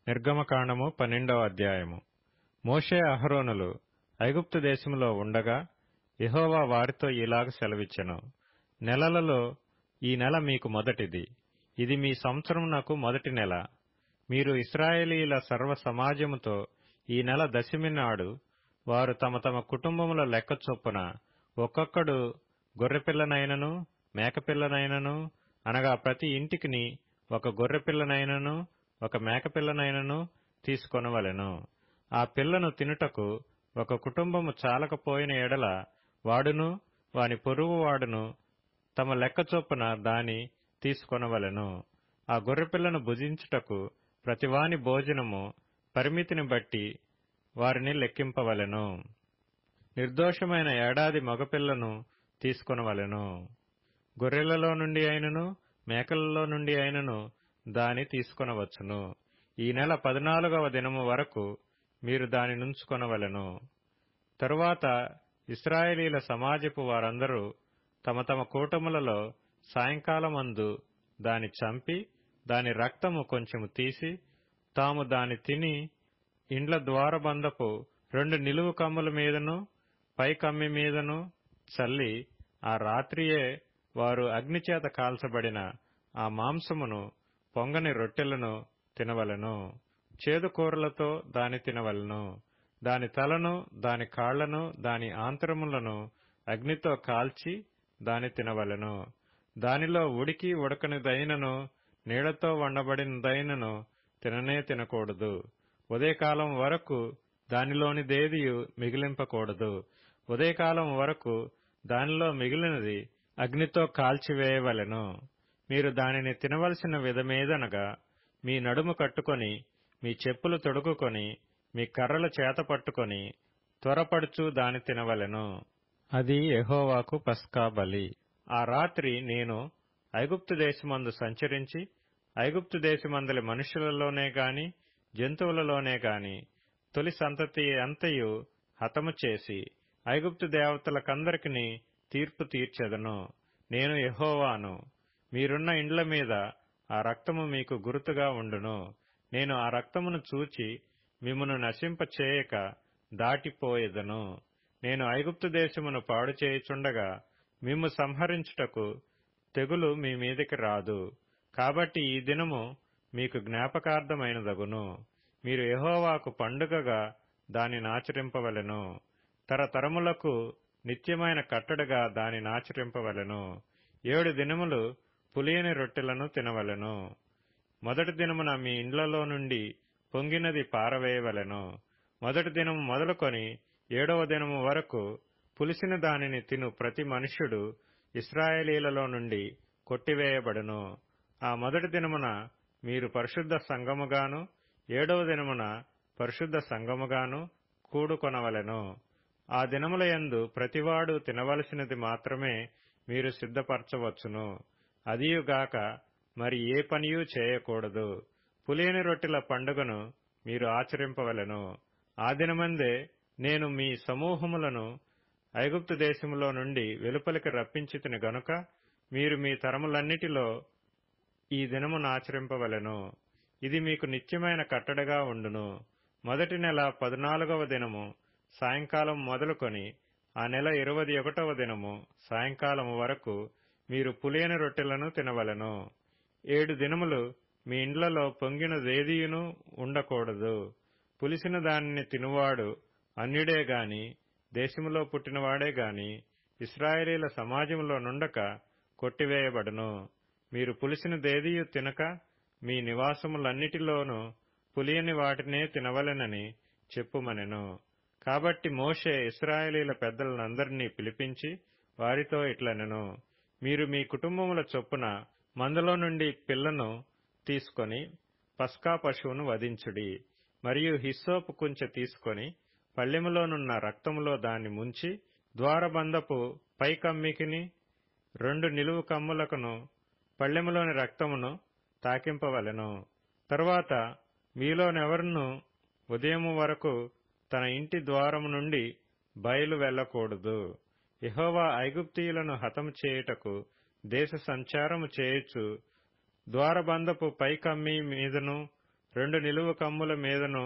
నిర్గమకాండము 12వ అధ్యాయము. మోషే అహరోనులు ఐగుప్తు దేశములో ఉండగా యెహోవా వారితో ఇలాగ సెలవిచ్చెను. నెలలలో ఈ నెల మీకు మొదటిది. ఇది మీ సంవత్సరమునకు మొదటి నెల. మీరు ఇశ్రాయేలీయుల సర్వ సమాజముతో ఈ నెల దశమి నాడు వారు తమ తమ కుటుంబముల లెక్క చొప్పున ఒక్కొక్కడు గొర్రెపిల్లనైనను మేకపిల్లనైనను, అనగా ప్రతి ఇంటికిని ఒక గొర్రెపిల్లనైనను ఒక మేకపిల్లనైనను తీసుకొనవలెను. ఆ పిల్లను తినుటకు ఒక కుటుంబము చాలకపోయిన ఎడల వాడును వాని పొరుగువాడును తమ లెక్క చొప్పున దాని తీసుకొనవలెను. ఆ గొర్రెపిల్లను భుజించుటకు ప్రతివాని భోజనము పరిమితిని బట్టి వారిని లెక్కింపవలెను. నిర్దోషమైన ఏడాది మగపిల్లను తీసుకొనవలెను. గొర్రెలలో నుండి అయినను మేకలలో నుండి అయినను దాని తీసుకొనవచ్చును. ఈ నెల 14వ దినము వరకు మీరు దాని నుంచుకొనవలెను. తరువాత ఇశ్రాయేలీల సమాజపు వారందరూ తమ తమ కూటములలో సాయంకాలమందు దాని చంపి దాని రక్తము కొంచెము తీసి తాము దాని తిని ఇండ్ల ద్వారబంధపు 2 నిలువు కమ్ముల మీదను పై కమ్మి మీదను చల్లి ఆ రాత్రియే వారు అగ్నిచేత కాల్చబడిన ఆ మాంసమును పొంగని రొట్టెలను తినవలెను. చేదు కూరలతో దాని తినవలెను. దాని తలను దాని కాళ్లను దాని ఆంతరములను అగ్నితో కాల్చి దాని తినవలెను. దానిలో ఉడికి ఉడకనిదైనను నీళ్లతో వండబడినదైనను తిననే తినకూడదు. ఉదయకాలం వరకు దానిలోనిదేదియు మిగిలింపకూడదు. ఉదయకాలం వరకు దానిలో మిగిలినది అగ్నితో కాల్చివేయవలెను. మీరు దానిని తినవలసిన విధమేదనగా మీ నడుము కట్టుకొని మీ చెప్పులు తొడుగుకొని మీ కర్రలు చేత పట్టుకొని త్వరపడుచు దాని తినవలెను. అది యెహోవాకు పస్కా బలి. ఆ రాత్రి నేను ఐగుప్తు దేశమందు సంచరించి ఐగుప్తు దేశమందలి మనుషులలోనే గాని జంతువులలోనే గాని తొలి సంతతి అంతయు హతము చేసి ఐగుప్తు దేవతలకందరికీ తీర్పు తీర్చెదను. నేను యెహోవాను. మీరున్న ఇండ్ల మీద ఆ రక్తము మీకు గురుతుగా ఉండును. నేను ఆ రక్తమును చూచి మిమ్మును నశింపచేయక దాటిపోయెదను. నేను ఐగుప్తు దేశమును పాడు చేయుచుండగా మిమ్ము సంహరించుటకు తెగులు మీ మీదికి రాదు. కాబట్టి ఈ దినము మీకు జ్ఞాపకార్థమైనదగును. మీరు యెహోవాకు పండుగగా దానినాచరింపవలెను. తరతరములకు నిత్యమైన కట్టడగా దానినాచరింపవలెను. 7 దినములు పులియని రొట్టెలను తినవలెను. మొదటి దినమున మీ ఇండ్లలో నుండి పొంగినది పారవేయవలెను. మొదటి దినము మొదలుకొని 7వ దినము వరకు పులిసిన దానిని తిను ప్రతి మనుష్యుడు ఇశ్రాయేలీలలో నుండి కొట్టివేయబడును. ఆ మొదటి దినమున మీరు పరిశుద్ధ సంఘముగాను 7వ దినమున పరిశుద్ధ సంఘముగాను కూడుకొనవలెను. ఆ దినముల యందు ప్రతివాడు తినవలసినది మాత్రమే మీరు సిద్ధపరచవచ్చును. అదియుగాక మరి ఏ పనియూ చేయకూడదు. పులియని రొట్టెల పండుగను మీరు ఆచరింపవలెను. ఆ దినమందే నేను మీ సమూహములను ఐగుప్తు దేశములో నుండి వెలుపలికి రప్పించితిని గనుక మీరు మీ తరములన్నిటిలో ఈ దినమును ఆచరింపవలెను. ఇది మీకు నిత్యమైన కట్టడగా ఉండును. మొదటి నెల 14వ దినము సాయంకాలం మొదలుకొని ఆ నెల 21వ దినము సాయంకాలము వరకు మీరు పులియని రొట్టెలను తినవలెను. 7 దినములు మీ ఇండ్లలో పొంగినదేదియును ఉండకూడదు. పులిసిన దానిని తినువాడు అన్యుడే గాని దేశములో పుట్టినవాడే గాని ఇశ్రాయేలీల సమాజములో నుండక కొట్టివేయబడును. మీరు పులిసినదేదియు తినక మీ నివాసములన్నిటిలోనూ పులియని వాటినే తినవలెనని చెప్పుమనెను. కాబట్టి మోషే ఇశ్రాయేలీల పెద్దలనందరినీ పిలిపించి వారితో ఇట్లనెను. మీరు మీ కుటుంబముల చొప్పున మందలో నుండి పిల్లను తీసుకొని పస్కా పశువును వధించుడి. మరియు హిస్సోపు కుంచె తీసుకొని పళ్ళెములోనున్న రక్తములో దాన్ని ముంచి ద్వారబంధపు పై కమ్మికిని 2 నిలువు కమ్ములకును పళ్ళెములోని రక్తమును తాకింపవలెను. తరువాత మీలోనెవరునూ ఉదయము వరకు తన ఇంటి ద్వారము నుండి బయలు వెళ్ళకూడదు. యెహోవా ఐగుప్తీయులను హతము చేయుటకు దేశ సంచారము చేయుచు ద్వారబంధపు పై కమ్మి మీదను 2 నిలువు కమ్ముల మీదను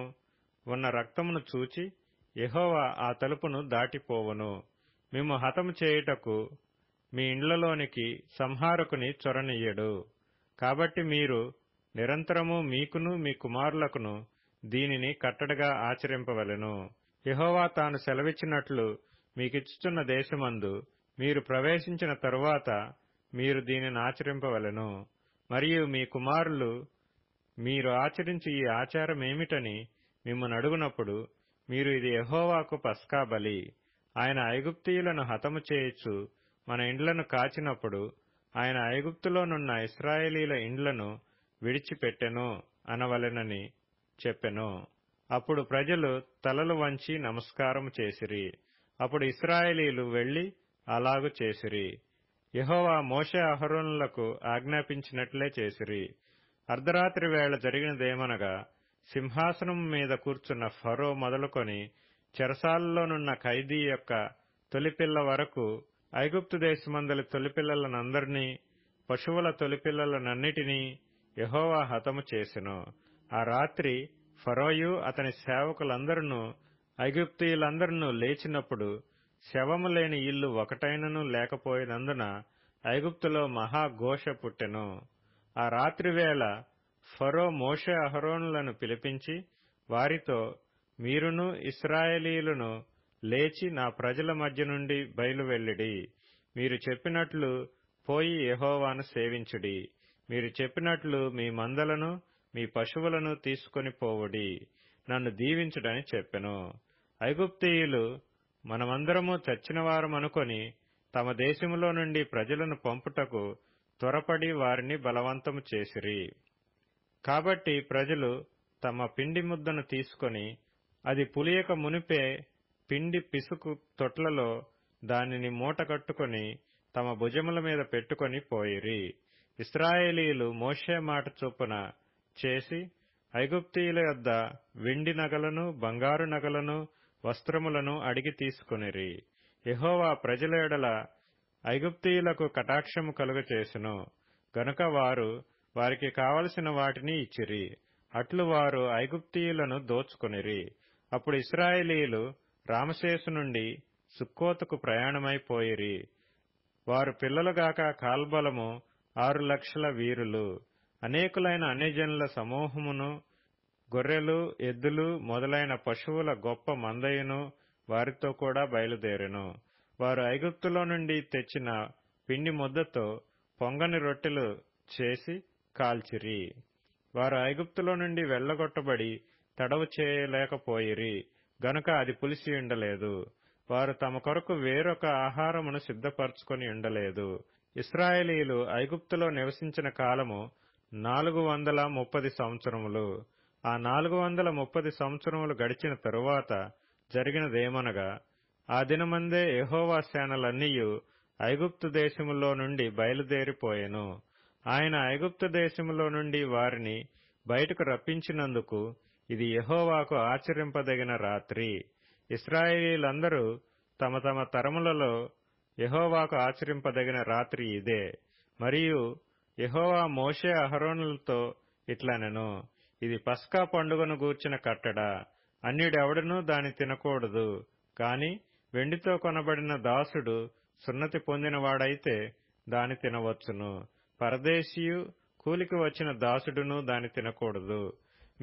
ఉన్న రక్తమును చూచి యెహోవా ఆ తలుపును దాటిపోవును. మిమ్ము హతము చేయుటకు మీ ఇండ్లలోనికి సంహారకుని చొరనియ్యడు. కాబట్టి మీరు నిరంతరము మీకును మీ కుమారులకును దీనిని కట్టడగా ఆచరింపవలెను. యెహోవా తాను సెలవిచ్చినట్లు మీకిచ్చుచున్న దేశమందు మీరు ప్రవేశించిన తరువాత మీరు దీనిని ఆచరింపవలెను. మరియు మీ కుమారులు మీరు ఆచరించు ఈ ఆచారమేమిటని మిమ్మును అడుగునప్పుడు మీరు ఇది యెహోవాకు పస్కా బలి. ఆయన ఐగుప్తీయులను హతము చేయుచు మన ఇండ్లను కాచినప్పుడు ఆయన ఐగుప్తులోనున్న ఇశ్రాయేలీల ఇండ్లను విడిచిపెట్టెను అనవలెనని చెప్పెను. అప్పుడు ప్రజలు తలలు వంచి నమస్కారము చేసిరి. అప్పుడు ఇశ్రాయేలీలు వెళ్లి అలాగు చేసిరి. యెహోవా మోషే అహరోనులకు ఆజ్ఞాపించినట్లే చేసిరి. అర్ధరాత్రి వేళ జరిగినదేమనగా, సింహాసనము మీద కూర్చున్న ఫరో మొదలుకొని చెరసాలలోనున్న ఖైదీ యొక్క తొలిపిల్ల వరకు ఐగుప్తు దేశమందలి తొలిపిల్లలనందరినీ, పశువుల తొలిపిల్లలనన్నిటినీ యెహోవా హతము చేసెను. ఆ రాత్రి ఫరోయు అతని సేవకులందరూ ఐగుప్తీయులందరూ లేచినప్పుడు శవము లేని ఇల్లు ఒకటైనను లేకపోయినందున ఐగుప్తులో మహాఘోష పుట్టెను. ఆ రాత్రివేళ ఫరో మోషే అహరోనులను పిలిపించి వారితో, మీరును ఇశ్రాయేలీయులను లేచి నా ప్రజల మధ్య నుండి బయలువెళ్ళిడి. మీరు చెప్పినట్లు పోయి యెహోవాను సేవించుడి. మీరు చెప్పినట్లు మీ మందలను మీ పశువులను తీసుకొని పోవుడి. నన్ను దీవించుడని చెప్పెను. ఐగుప్తీయులు మనమందరము చచ్చినవారమనుకొని తమ దేశములో నుండి ప్రజలను పంపుటకు త్వరపడి వారిని బలవంతము చేసిరి. కాబట్టి ప్రజలు తమ పిండి ముద్దను తీసుకొని అది పులియక మునిపే పిండి పిసుకు తొట్లలో దానిని మూట కట్టుకొని తమ భుజముల మీద పెట్టుకొని పోయిరి. ఇశ్రాయేలీయులు మోషే మాట చొప్పున చేసి ఐగుప్తీయుల యొద్ద వెండి నగలను బంగారు నగలను వస్త్రములను అడిగి తీసుకొనిరి. యెహోవా ప్రజల ఎడల ఐగుప్తీయులకు కటాక్షము కలుగచేసెను గనుక వారు వారికి కావలసిన వాటిని ఇచ్చిరి. అట్లు వారు ఐగుప్తీయులను దోచుకొనిరి. అప్పుడు ఇశ్రాయేలీయులు రామసేసు నుండి సుక్కోతుకు ప్రయాణమైపోయిరి. వారు పిల్లలుగాక కాల్బలము 6,00,000 వీరులు, అనేకులైన అన్యజనుల సమూహమును, గొర్రెలు ఎద్దులు మొదలైన పశువుల గొప్ప మందయును వారితో కూడా బయలుదేరెను. వారు ఐగుప్తులో నుండి తెచ్చిన పిండి ముద్దతో పొంగని రొట్టెలు చేసి కాల్చిరి. వారు ఐగుప్తులో నుండి వెళ్లగొట్టబడి తడవు చేయలేకపోయిరి గనుక అది పులిసి ఉండలేదు. వారు తమ కొరకు వేరొక ఆహారమును సిద్ధపరచుకొని ఉండలేదు. ఇశ్రాయేలీయులు ఐగుప్తులో నివసించిన కాలము 430 సంవత్సరములు. ఆ 430 సంవత్సరములు గడిచిన తరువాత జరిగినదేమనగా, ఆ దినమందే యెహోవా సేనలన్నీయు ఐగుప్తు దేశములో నుండి బయలుదేరిపోయెను. ఆయన ఐగుప్తు దేశములో నుండి వారిని బయటకు రప్పించినందుకు ఇది యెహోవాకు ఆచరింపదగిన రాత్రి. ఇశ్రాయేలీయులందరూ తమ తమ తరములలో యెహోవాకు ఆచరింపదగిన రాత్రి ఇదే. మరియు యెహోవా మోషే అహరోనులతో ఇట్లనెను, ఇది పస్కా పండుగను గూర్చిన కట్టడ. అన్యుడెవడనూ దాని తినకూడదు. కాని వెండితో కొనబడిన దాసుడు సున్నతి పొందినవాడైతే దాని తినవచ్చును. పరదేశీయు కూలికి వచ్చిన దాసుడును దాని తినకూడదు.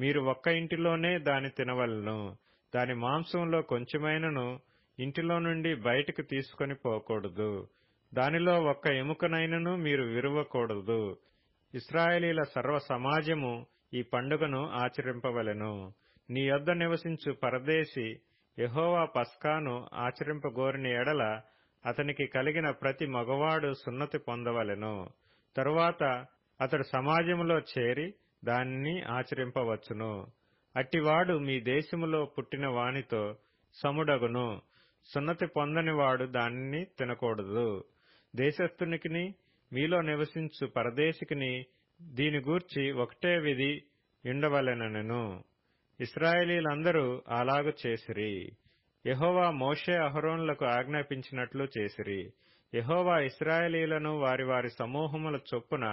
మీరు ఒక్క ఇంటిలోనే దాని తినవలెను. దాని మాంసంలో కొంచెమైనను ఇంటిలో నుండి బయటికి తీసుకొని పోకూడదు. దానిలో ఒక్క ఎముకనైనను మీరు విరువకూడదు. ఇశ్రాయేలీల సర్వ సమాజము ఈ పండుగను ఆచరింపవలెను. నీ యొద్ద నివసించు పరదేశి యెహోవా పస్కాను ఆచరింపగోరిన ఎడల అతనికి కలిగిన ప్రతి మగవాడు సున్నతి పొందవలెను. తరువాత అతడు సమాజములో చేరి దానిని ఆచరింపవచ్చును. అట్టివాడు మీ దేశములో పుట్టిన వానితో సముడగును. సున్నతి పొందనివాడు దానిని తినకూడదు. దేశస్థునికిని మీలో నివసించు పరదేశికిని దీని గూర్చి ఒకటే విధి ఉండవలెననెను. ఇశ్రాయేలీలందరూ అలాగు చేసిరి. యెహోవా మోషే అహరోనులకు ఆజ్ఞాపించినట్లు చేసిరి. యెహోవా ఇశ్రాయేలీలను వారి వారి సమూహముల చొప్పున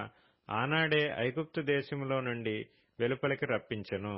ఆనాడే ఐగుప్తు దేశములో నుండి వెలుపలికి రప్పించెను.